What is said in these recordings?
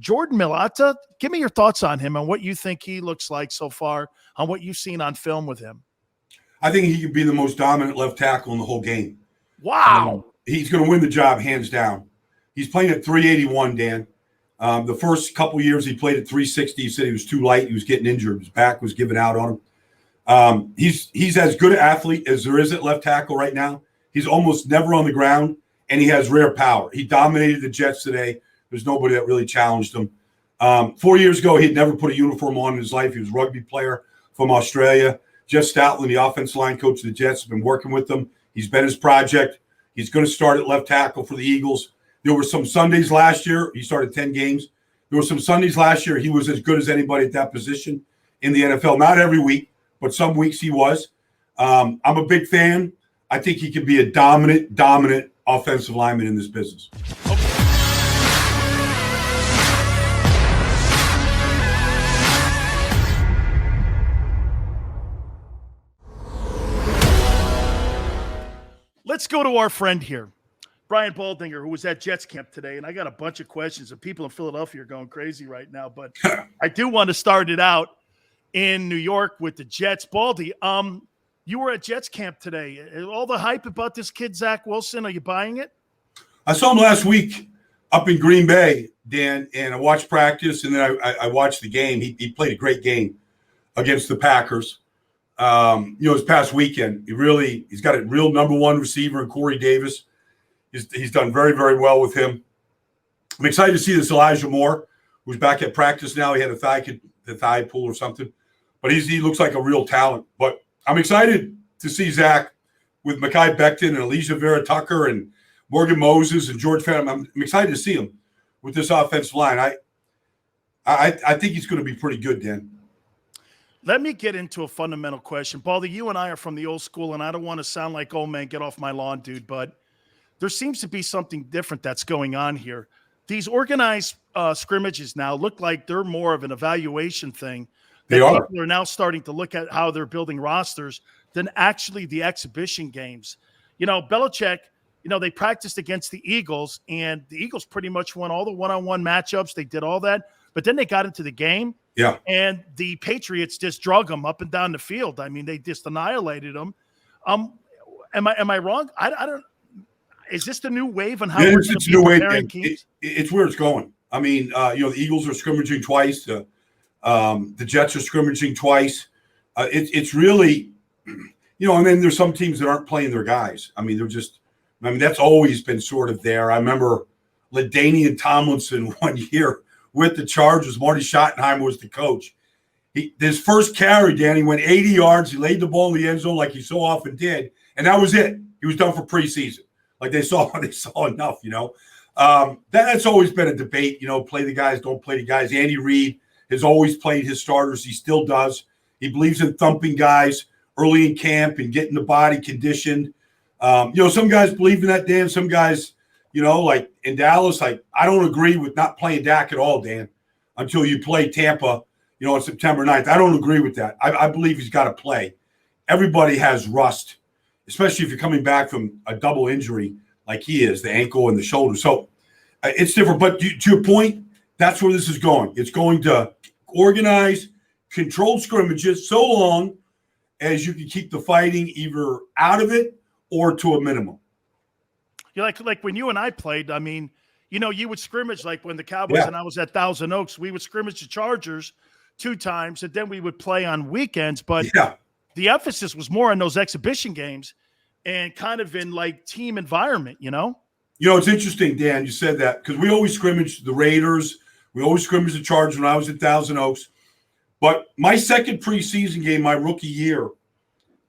Jordan Mailata, give me your thoughts on him and what you think he looks like so far on what you've seen on film with him. I think he could be the most dominant left tackle in the whole game. Wow. He's going to win the job hands down. He's playing at 381, Dan. The first couple years he played at 360. He said he was too light. He was getting injured. His back was giving out on him. He's as good an athlete as there is at left tackle right now. He's almost never on the ground, and he has rare power. He dominated the Jets today. There's nobody that really challenged him. 4 years ago, he'd never put a uniform on in his life. He was a rugby player from Australia. Jeff Stoutland, the offensive line coach of the Jets, has been working with them. He's been his project. He's going to start at left tackle for the Eagles. There were some Sundays last year. He started 10 games. There were some Sundays last year. He was as good as anybody at that position in the NFL. Not every week, but some weeks he was. I'm a big fan. I think he can be a dominant offensive lineman in this business. Let's go to our friend here, Brian Baldinger, who was at Jets camp today. And I got a bunch of questions, and people in Philadelphia are going crazy right now. But I do want to start it out in New York with the Jets. Baldy, you were at Jets camp today. All the hype about this kid, Zach Wilson, are you buying it? I saw him last week up in Green Bay, Dan, and I watched practice, and then I watched the game. He played a great game against the Packers. This past weekend, he's got a real number one receiver in Corey Davis. He's done very, very well with him. I'm excited to see this Elijah Moore, who's back at practice now. He had the thigh pull or something, but he looks like a real talent. But I'm excited to see Zach with Mekhi Becton and Elijah Vera Tucker and Morgan Moses and George Phantom. I'm excited to see him with this offensive line. I think he's going to be pretty good, Dan. Let me get into a fundamental question. Baldy, you and I are from the old school, and I don't want to sound like, oh, man, get off my lawn, dude, but there seems to be something different that's going on here. These organized scrimmages now look like they're more of an evaluation thing. They are. People are now starting to look at how they're building rosters than actually the exhibition games. Belichick, they practiced against the Eagles, and the Eagles pretty much won all the one-on-one matchups. They did all that, but then they got into the game. Yeah. And the Patriots just drug them up and down the field. I mean, they just annihilated them. Am I wrong? I don't. Is this the new wave on how we're going to be preparing teams? It's where it's going. I mean, the Eagles are scrimmaging twice. The Jets are scrimmaging twice. It's really, and then there's some teams that aren't playing their guys. I mean, that's always been sort of there. I remember LaDainian Tomlinson one year with the Chargers. Marty Schottenheimer was the coach. His first carry, Danny, went 80 yards. He laid the ball in the end zone like he so often did, and that was it. He was done for preseason. Like they saw enough, That's always been a debate, play the guys, don't play the guys. Andy Reid has always played his starters. He still does. He believes in thumping guys early in camp and getting the body conditioned. Some guys believe in that, Dan. Some guys, like in Dallas, I don't agree with not playing Dak at all, Dan, until you play Tampa, on September 9th. I don't agree with that. I believe he's got to play. Everybody has rust, especially if you're coming back from a double injury like he is, the ankle and the shoulder. So it's different. But to your point, that's where this is going. It's going to organize controlled scrimmages so long as you can keep the fighting either out of it or to a minimum. Like when you and I played, I mean, you would scrimmage like when the Cowboys and I was at Thousand Oaks, we would scrimmage the Chargers 2 times, and then we would play on weekends. But the emphasis was more on those exhibition games and kind of in like team environment, It's interesting, Dan, you said that, because we always scrimmaged the Raiders. We always scrimmaged the Chargers when I was at Thousand Oaks. But my second preseason game, my rookie year,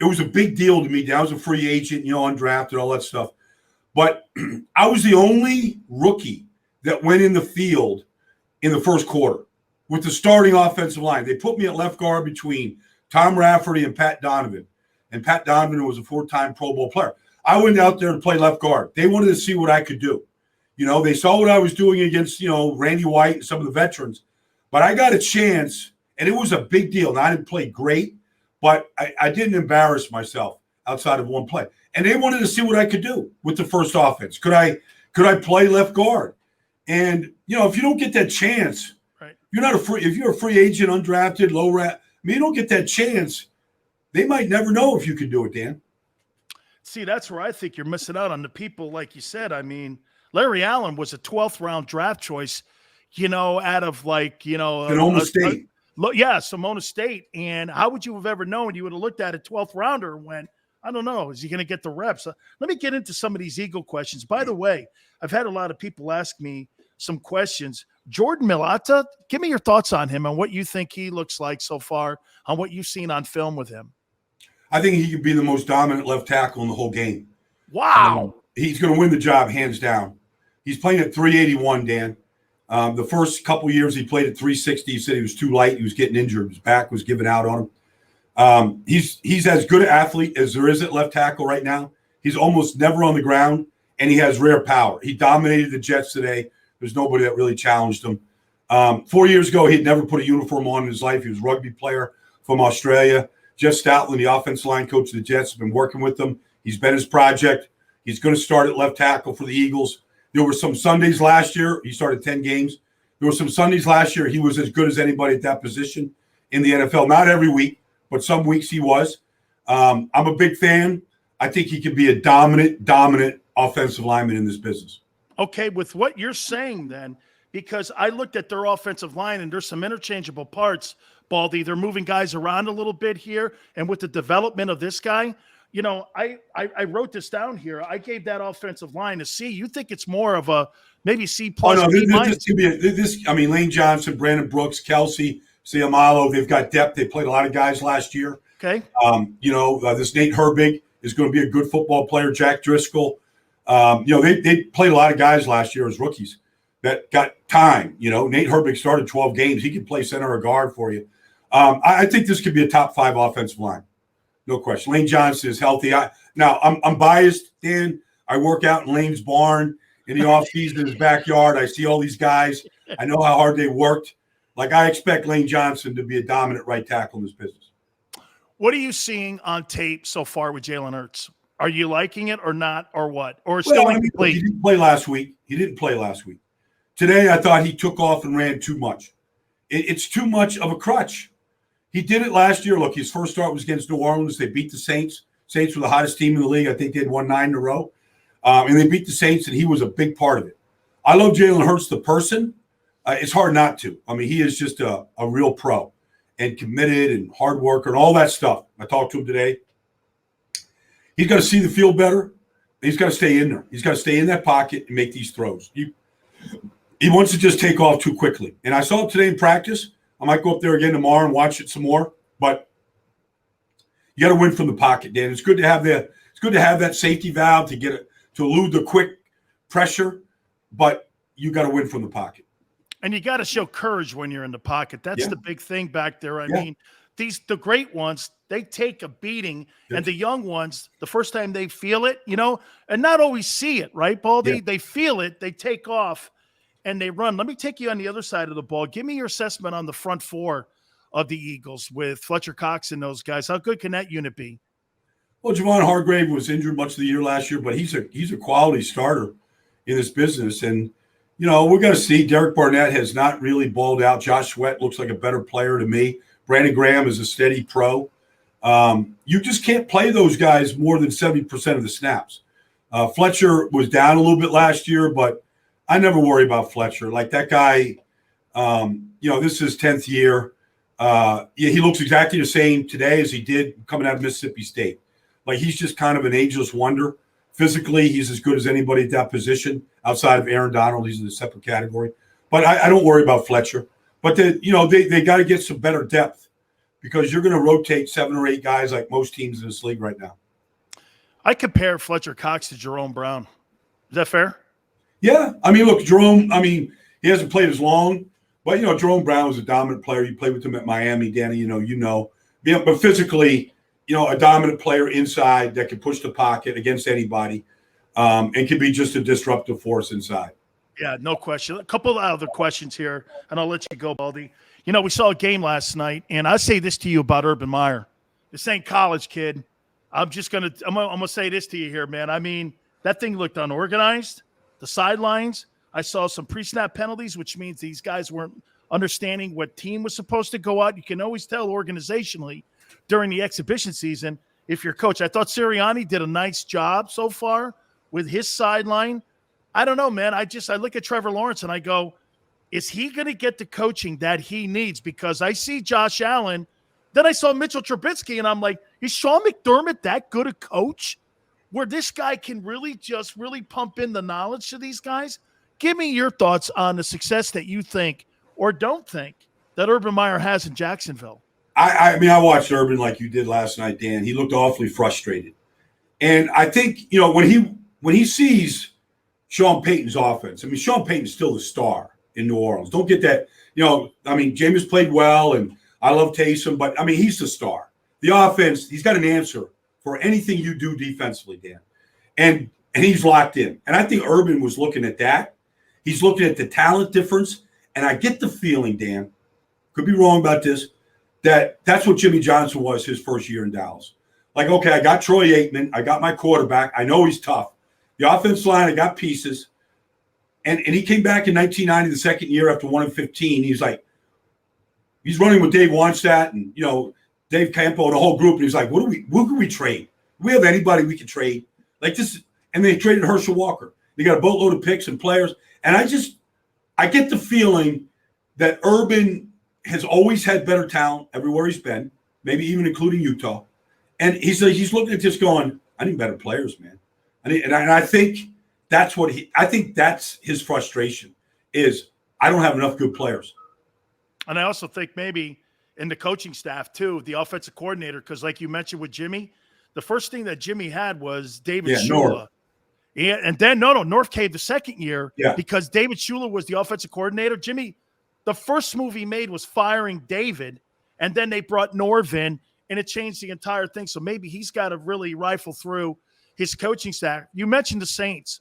it was a big deal to me. I was a free agent, undrafted, all that stuff. But I was the only rookie that went in the field in the first quarter with the starting offensive line. They put me at left guard between Tom Rafferty and Pat Donovan. And Pat Donovan was a 4-time Pro Bowl player. I went out there to play left guard. They wanted to see what I could do. They saw what I was doing against, Randy White and some of the veterans. But I got a chance, and it was a big deal. And I didn't play great, but I didn't embarrass myself outside of one play. And they wanted to see what I could do with the first offense. Could I play left guard? And, if you don't get that chance, Right. if you're a free agent, undrafted, low rat, you don't get that chance. They might never know if you can do it, Dan. See, that's where I think you're missing out on the people, like you said. I mean, Larry Allen was a 12th round draft choice, out of Sonoma State. Sonoma State. And how would you have ever known? You would have looked at a 12th rounder and went, I don't know, is he going to get the reps? Let me get into some of these Eagle questions. By the way, I've had a lot of people ask me some questions. Jordan Mailata, give me your thoughts on him and what you think he looks like so far on what you've seen on film with him. I think he could be the most dominant left tackle in the whole game. Wow. He's going to win the job hands down. He's playing at 381, Dan. The first couple years he played at 360. He said he was too light. He was getting injured. His back was giving out on him. He's as good an athlete as there is at left tackle right now. He's almost never on the ground, and he has rare power. He dominated the Jets today. There's nobody that really challenged him. 4 years ago, he'd never put a uniform on in his life. He was a rugby player from Australia. Jeff Stoutland, the offensive line coach of the Jets, has been working with them. He's been his project. He's going to start at left tackle for the Eagles. There were some Sundays last year. He started 10 games. There were some Sundays last year. He was as good as anybody at that position in the NFL. Not every week, but some weeks he was. I'm a big fan. I think he can be a dominant offensive lineman in this business. Okay, with what you're saying then, because I looked at their offensive line and there's some interchangeable parts, Baldy. They're moving guys around a little bit here. And with the development of this guy, I wrote this down here. I gave that offensive line a C. You think it's more of a maybe C plus? Oh, no, this could be Lane Johnson, Brandon Brooks, Kelsey, Siamalo. They've got depth. They played a lot of guys last year. Okay. This Nate Herbig is going to be a good football player. Jack Driscoll. They played a lot of guys last year as rookies that got time. Nate Herbig started 12 games. He can play center or guard for you. I think this could be a top 5 offensive line. No question. Lane Johnson is healthy. I'm biased, Dan. I work out in Lane's barn in the offseason in his backyard. I see all these guys. I know how hard they worked. I expect Lane Johnson to be a dominant right tackle in this business. What are you seeing on tape so far with Jalen Hurts? Are you liking it or not, or what? Or still incomplete? He didn't play last week. Today, I thought he took off and ran too much. It's too much of a crutch. He did it last year. Look, his first start was against New Orleans. They beat the Saints. Saints were the hottest team in the league. I think they had won 9 in a row. And they beat the Saints, and he was a big part of it. I love Jalen Hurts, the person. It's hard not to. He is just a real pro and committed and hard worker and all that stuff. I talked to him today. He's got to see the field better. He's got to stay in there. He's got to stay in that pocket and make these throws. He wants to just take off too quickly. And I saw it today in practice. I might go up there again tomorrow and watch it some more. But you got to win from the pocket, Dan. It's good to have that safety valve to elude the quick pressure, but you got to win from the pocket. And you got to show courage when you're in the pocket. That's the big thing back there. I mean, the great ones, they take a beating, and the young ones, the first time they feel it, and not always see it, right, Baldy? They feel it, they take off, and they run. Let me take you on the other side of the ball. Give me your assessment on the front 4 of the Eagles with Fletcher Cox and those guys. How good can that unit be? Well, Javon Hargrave was injured much of the year last year, but he's a quality starter in this business. And, we're going to see. Derek Barnett has not really balled out. Josh Sweat looks like a better player to me. Brandon Graham is a steady pro. You just can't play those guys more than 70% of the snaps. Fletcher was down a little bit last year, but I never worry about Fletcher. That guy, this is his 10th year. He looks exactly the same today as he did coming out of Mississippi State. He's just kind of an ageless wonder. Physically, he's as good as anybody at that position outside of Aaron Donald. He's in a separate category. But I don't worry about Fletcher. But they got to get some better depth because you're going to rotate 7 or 8 guys like most teams in this league right now. I compare Fletcher Cox to Jerome Brown. Is that fair? Yeah. Look, Jerome, he hasn't played as long, but, Jerome Brown was a dominant player. You played with him at Miami, Danny, you know. Yeah, but physically, a dominant player inside that can push the pocket against anybody and can be just a disruptive force inside. Yeah, no question. A couple of other questions here, and I'll let you go, Baldy. We saw a game last night, and I say this to you about Urban Meyer. This ain't college, kid. I'm gonna say this to you here, man. That thing looked unorganized. The sidelines I saw some pre-snap penalties, which means these guys weren't understanding what team was supposed to go out. You can always tell organizationally during the exhibition season if your coach. I thought Sirianni did a nice job so far with his sideline. I don't know, man. I look at Trevor Lawrence and I go, is he going to get the coaching that he needs? Because I see Josh Allen. Then I saw Mitchell Trubisky, and I'm like, is Sean McDermott that good a coach where this guy can really pump in the knowledge to these guys? Give me your thoughts on the success that you think or don't think that Urban Meyer has in Jacksonville. I mean, I watched Urban like you did last night, Dan. He looked awfully frustrated. And I think, when he sees Sean Payton's offense, I mean, Sean Payton's still the star in New Orleans. Don't get that. Jameis played well, and I love Taysom, but, I mean, he's the star. The offense, he's got an answer for anything you do defensively, Dan. And he's locked in. And I think Urban was looking at that. He's looking at the talent difference. And I get the feeling, Dan, could be wrong about this, that's what Jimmy Johnson was his first year in Dallas. Like, okay, I got Troy Aikman. I got my quarterback. I know he's tough. The offensive line, I got pieces. And he came back in 1990, the second year after 1-15. He's like, he's running with Dave Wannstedt and, Dave Campo and the whole group. And he's like, who can we trade? Do we have anybody we can trade? Like this. And they traded Herschel Walker. They got a boatload of picks and players. And I get the feeling that Urban has always had better talent everywhere he's been, maybe even including Utah. And he's looking at this going, I need better players, man. And I think that's that's his frustration is I don't have enough good players. And I also think maybe in the coaching staff too, the offensive coordinator, because like you mentioned with Jimmy, the first thing that Jimmy had was David Shula. Yeah, and then North came the second year because David Shula was the offensive coordinator. Jimmy, the first move he made was firing David, and then they brought Norv in, and it changed the entire thing. So maybe he's got to really rifle through his coaching staff. You mentioned the Saints.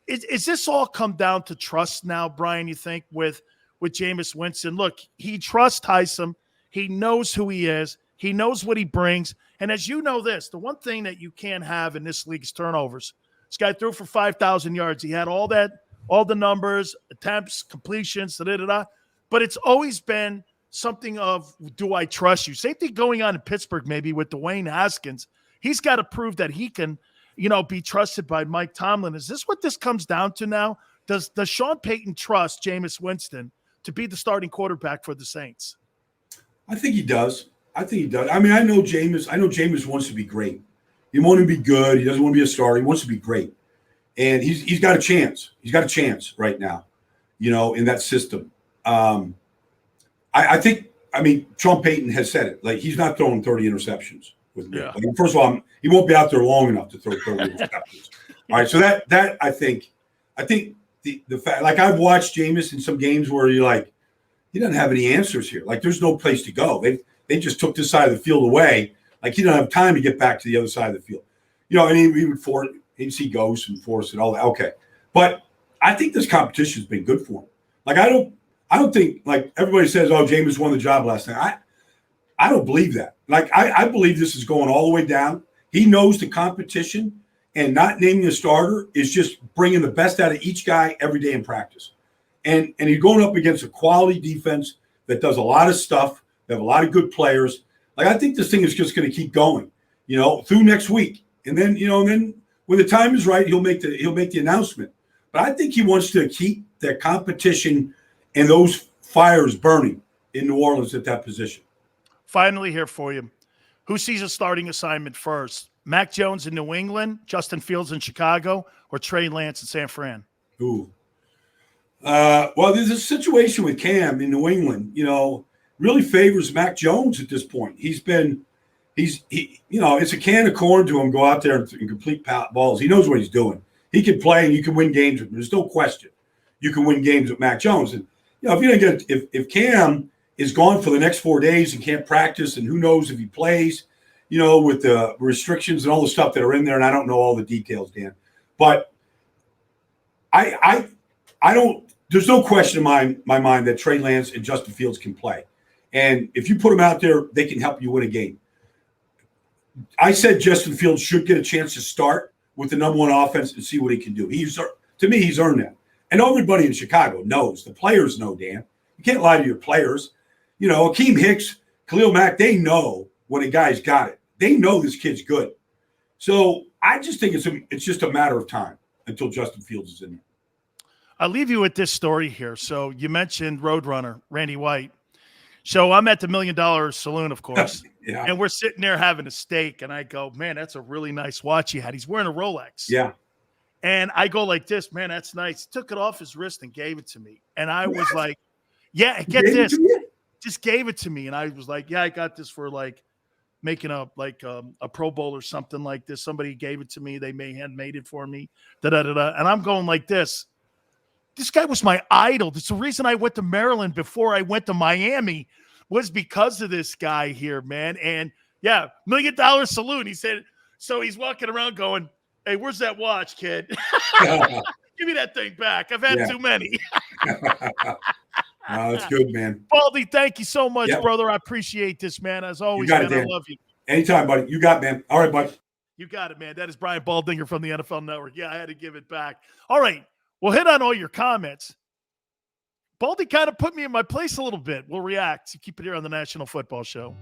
Is this all come down to trust now, Brian, you think, with Jameis Winston? Look, he trusts Taysom. He knows who he is. He knows what he brings. And as you know this, the one thing that you can't have in this league is turnovers. This guy threw for 5,000 yards. He had all the numbers, attempts, completions, but it's always been something of, do I trust you? Same thing going on in Pittsburgh maybe with Dwayne Haskins. He's got to prove that he can, be trusted by Mike Tomlin. Is this what this comes down to now? Does Sean Payton trust Jameis Winston to be the starting quarterback for the Saints? I think he does. I mean, I know Jameis wants to be great. He wants to be good. He doesn't want to be a starter. He wants to be great. And he's got a chance. He's got a chance right now, in that system. I think, Sean Payton has said it. Like, he's not throwing 30 interceptions with me. Yeah. Like, first of all, he won't be out there long enough to throw 30 interceptions. All right, so that I think the fact, like, I've watched Jameis in some games where you're like, he doesn't have any answers here. Like, there's no place to go. They just took this side of the field away. Like, he don't have time to get back to the other side of the field. And he would he'd see ghosts and force and all that. Okay. But I think this competition has been good for him. Like, I don't think, like, everybody says, oh, Jameis won the job last night. I don't believe that. Like, I believe this is going all the way down. He knows the competition, and not naming a starter is just bringing the best out of each guy every day in practice. And he's going up against a quality defense that does a lot of stuff. They have a lot of good players. Like, I think this thing is just going to keep going, through next week. And then, then when the time is right, he'll make the announcement. But I think he wants to keep that competition and those fires burning in New Orleans at that position. Finally, here for you. Who sees a starting assignment first? Mac Jones in New England, Justin Fields in Chicago, or Trey Lance in San Fran? Ooh. Well, there's a situation with Cam in New England, really favors Mac Jones at this point. It's a can of corn to him, go out there and complete balls. He knows what he's doing. He can play and you can win games with him. There's no question. You can win games with Mac Jones. And, if Cam is gone for the next 4 days and can't practice, and who knows if he plays, with the restrictions and all the stuff that are in there, and I don't know all the details, Dan. But I don't – there's no question in my mind that Trey Lance and Justin Fields can play. And if you put them out there, they can help you win a game. I said Justin Fields should get a chance to start with the number one offense and see what he can do. To me, he's earned that. And everybody in Chicago knows. The players know, Dan. You can't lie to your players. You know, Akeem Hicks, Khalil Mack, they know when a guy's got it. They know this kid's good. So I just think it's just a matter of time until Justin Fields is in there. I'll leave you with this story here. So you mentioned Roadrunner, Randy White. So I'm at the $1 Million Saloon, of course. Yeah. And we're sitting there having a steak. And I go, man, that's a really nice watch he had. He's wearing a Rolex. Yeah. And I go like this, man, that's nice. Took it off his wrist and gave it to me. And I was like, yeah, get this. Just gave it to me. And I was like, yeah, I got this for like making a Pro Bowl or something like this. Somebody gave it to me. They may hand made it for me. And I'm going like this. This guy was my idol. It's the reason I went to Maryland before I went to Miami was because of this guy here, man. And yeah, $1 Million Saloon. He said, so he's walking around going, hey, where's that watch, kid? Give me that thing back. I've had too many. Oh, that's good, man. Baldy, thank you so much, brother. I appreciate this, man. As always, man, I love you. Anytime, buddy. You got it, man. All right, buddy. You got it, man. That is Brian Baldinger from the NFL Network. Yeah, I had to give it back. All right. We'll hit on all your comments. Baldy kind of put me in my place a little bit. We'll react. So keep it here on the National Football Show.